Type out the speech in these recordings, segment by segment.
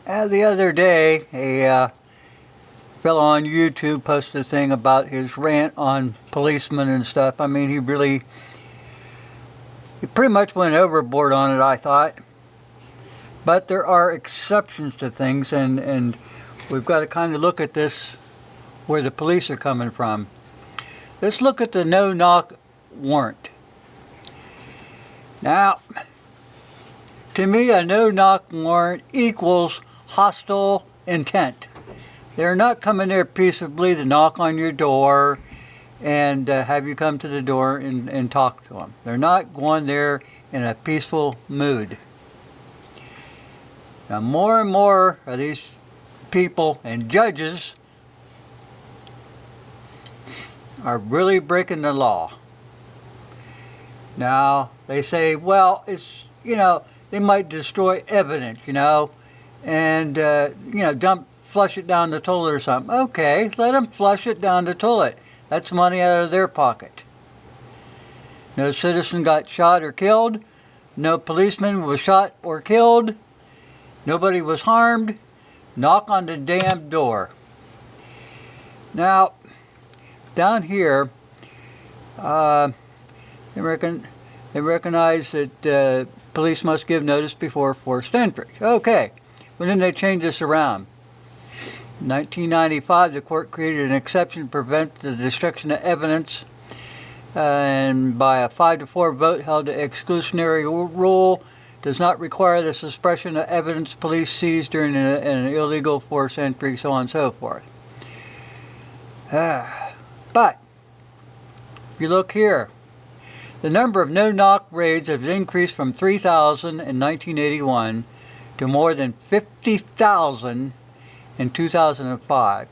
The other day, a fellow on YouTube posted a thing about his rant on policemen and stuff. I mean, he pretty much went overboard on it, I thought. But there are exceptions to things, and we've got to kind of look at this where the police are coming from. Let's look at the no-knock warrant. Now, to me, a no-knock warrant equals hostile intent. They're not coming there peaceably to knock on your door and have you come to the door and talk to them. They're not going there in a peaceful mood. Now, more and more of these people and judges are really breaking the law. Now, they say, well, it's, they might destroy evidence, and, flush it down the toilet or something. Okay, let them flush it down the toilet. That's money out of their pocket. No citizen got shot or killed. No policeman was shot or killed. Nobody was harmed. Knock on the damn door. Now, down here, they recognize that police must give notice before forced entry. Okay, but then they change this around. In 1995, the court created an exception to prevent the destruction of evidence, and by a 5-4 vote held the exclusionary rule does not require the suppression of evidence police seize during an illegal forced entry, so on and so forth. But, if you look here, the number of no-knock raids has increased from 3,000 in 1981 to more than 50,000 in 2005.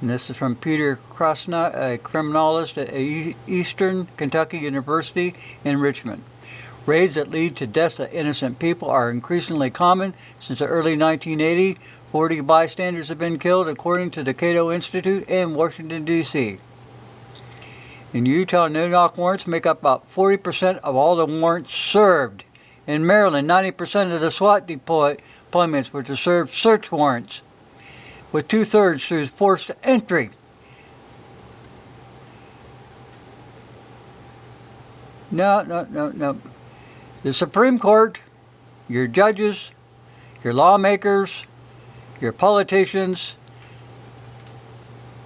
And this is from Peter Krasna, a criminologist at Eastern Kentucky University in Richmond. Raids that lead to deaths of innocent people are increasingly common. Since the early 1980s, 40 bystanders have been killed, according to the Cato Institute in Washington, D.C. In Utah, no-knock warrants make up about 40% of all the warrants served. In Maryland, 90% of the SWAT deployments were to serve search warrants, with 2/3 through forced entry. No. The Supreme Court, your judges, your lawmakers, your politicians,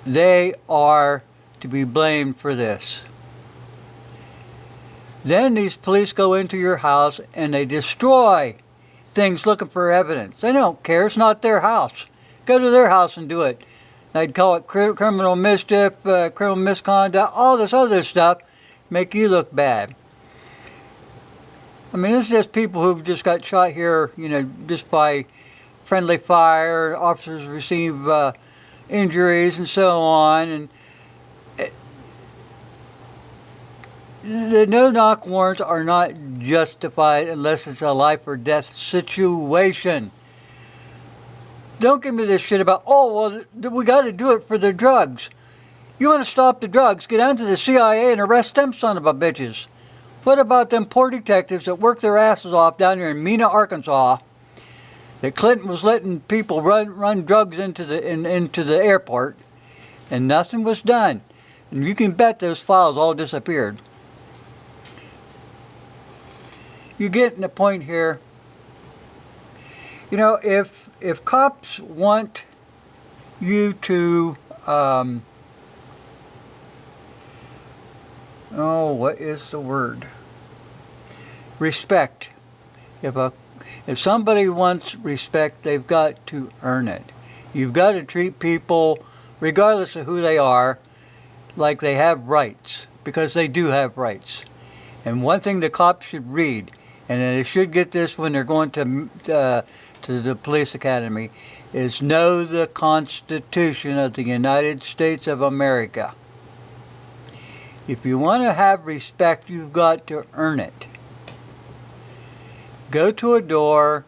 they are to be blamed for this. Then these police go into your house and they destroy things looking for evidence. They don't care. It's not their house. Go to their house and do it. They'd call it criminal mischief, criminal misconduct, all this other stuff, make you look bad. I mean, this is just people who've just got shot here, just by friendly fire. Officers receive injuries and so on. And the no-knock warrants are not justified unless it's a life or death situation. Don't give me this shit about, we got to do it for the drugs. You want to stop the drugs, get down to the CIA and arrest them son of a bitches. What about them poor detectives that work their asses off down here in Mena, Arkansas, that Clinton was letting people run drugs into the airport, and nothing was done. And you can bet those files all disappeared. You get the point here. If cops want you to, what is the word? Respect. If somebody wants respect, they've got to earn it. You've got to treat people, regardless of who they are, like they have rights, because they do have rights. And one thing the cops should read, and they should get this when they're going to the police academy, is know the Constitution of the United States of America. If you want to have respect, you've got to earn it. Go to a door,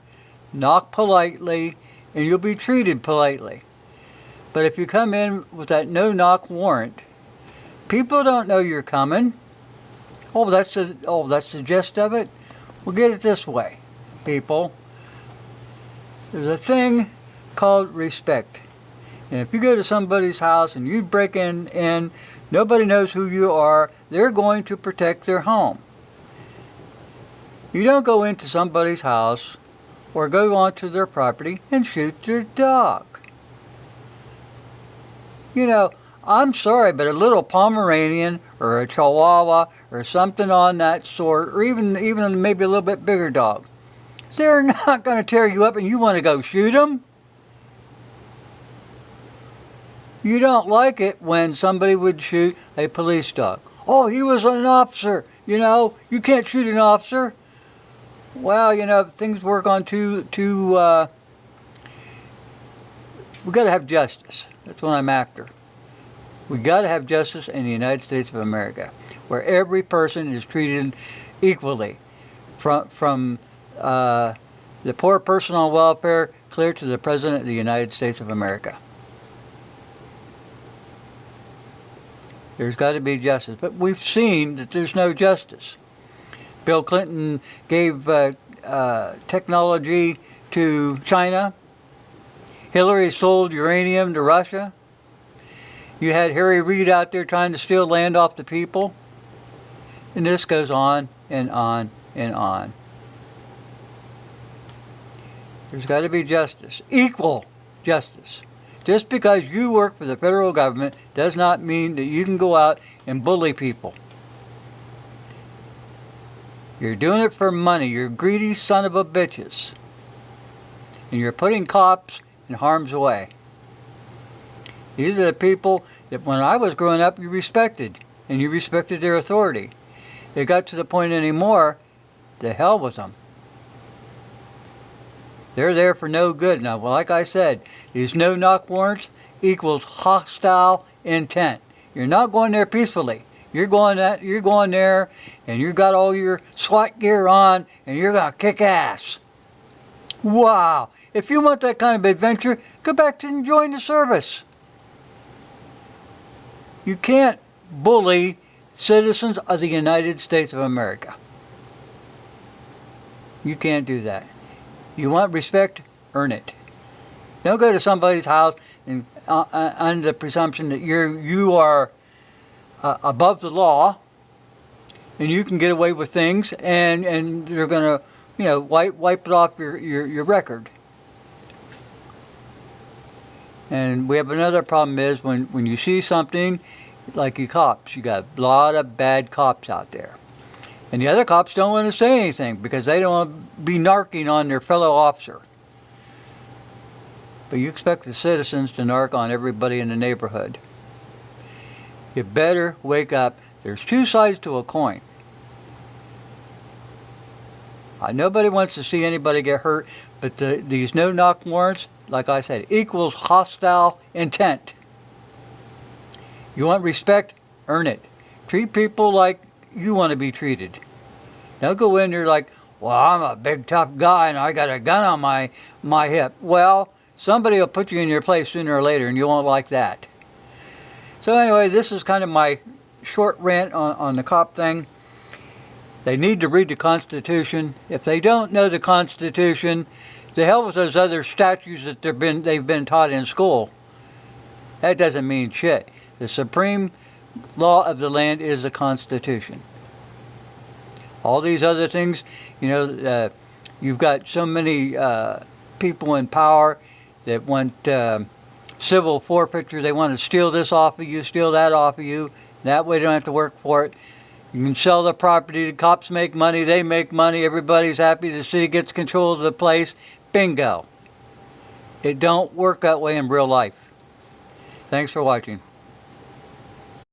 knock politely, and you'll be treated politely. But if you come in with that no-knock warrant, people don't know you're coming. That's the gist of it. We'll get it this way, people. There's a thing called respect. And if you go to somebody's house and you break in, nobody knows who you are, they're going to protect their home. You don't go into somebody's house or go onto their property and shoot their dog. You know, I'm sorry, but a little Pomeranian or a Chihuahua or something on that sort, or even maybe a little bit bigger dog, they're not going to tear you up and you want to go shoot them. You don't like it when somebody would shoot a police dog. Oh, he was an officer. You know, you can't shoot an officer. Well, you know, things work on we've got to have justice. That's what I'm after. We've got to have justice in the United States of America, where every person is treated equally, from the poor person on welfare clear to the President of the United States of America. There's got to be justice. But we've seen that there's no justice. Bill Clinton gave technology to China. Hillary sold uranium to Russia. You had Harry Reid out there trying to steal land off the people. And this goes on and on and on. There's got to be justice. Equal justice. Just because you work for the federal government does not mean that you can go out and bully people. You're doing it for money. You're greedy son of a bitches. And you're putting cops in harm's way. These are the people that when I was growing up you respected. And you respected their authority. It got to the point anymore, the hell with them. They're there for no good. Now, like I said, these no-knock warrants equals hostile intent. You're not going there peacefully. You're going there, and you got all your SWAT gear on, and you're gonna kick ass. Wow! If you want that kind of adventure, go back and join the service. You can't bully citizens of the United States of America. You can't do that. You want respect? Earn it. Don't go to somebody's house and under the presumption that you are above the law and you can get away with things, and they're going to, you know, wipe it off your record. And we have another problem is when you see something like you cops, you got a lot of bad cops out there. And the other cops don't want to say anything because they don't want to be narking on their fellow officer. But you expect the citizens to narc on everybody in the neighborhood. You better wake up. There's two sides to a coin. Nobody wants to see anybody get hurt, but these no-knock warrants, like I said, equals hostile intent. You want respect? Earn it. Treat people like you want to be treated. Don't go in there like, well, I'm a big tough guy and I got a gun on my hip. Well, somebody will put you in your place sooner or later and you won't like that. So anyway, this is kind of my short rant on the cop thing. They need to read the Constitution. If they don't know the Constitution, the hell with those other statutes that they've been taught in school. That doesn't mean shit. The supreme law of the land is the Constitution. All these other things, you know, you've got so many people in power that want civil forfeiture. They want to steal this off of you, steal that off of you. That way they don't have to work for it. You can sell the property. The cops make money. They make money. Everybody's happy. The city gets control of the place. Bingo. It don't work that way in real life. Thanks for watching.